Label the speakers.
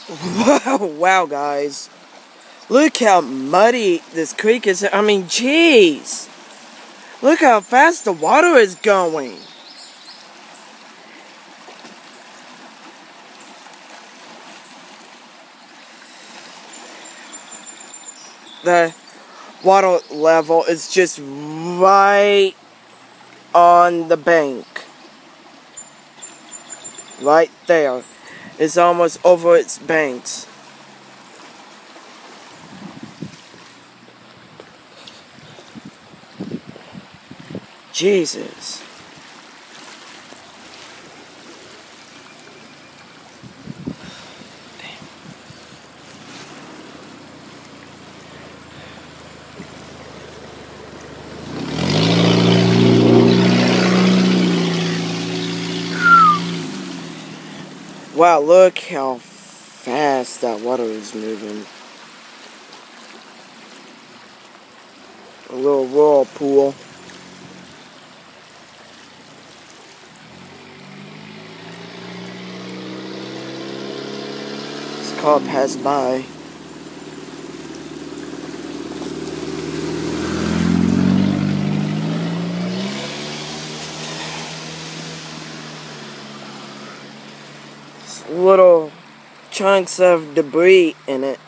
Speaker 1: Wow, guys. Look how muddy this creek is. I mean, jeez. Look how fast the water is going. The water level is just right on the bank. Right there. It's almost over its banks. Jesus. Wow, look how fast that water is moving. A little whirlpool. This car passed by. Little chunks of debris in it.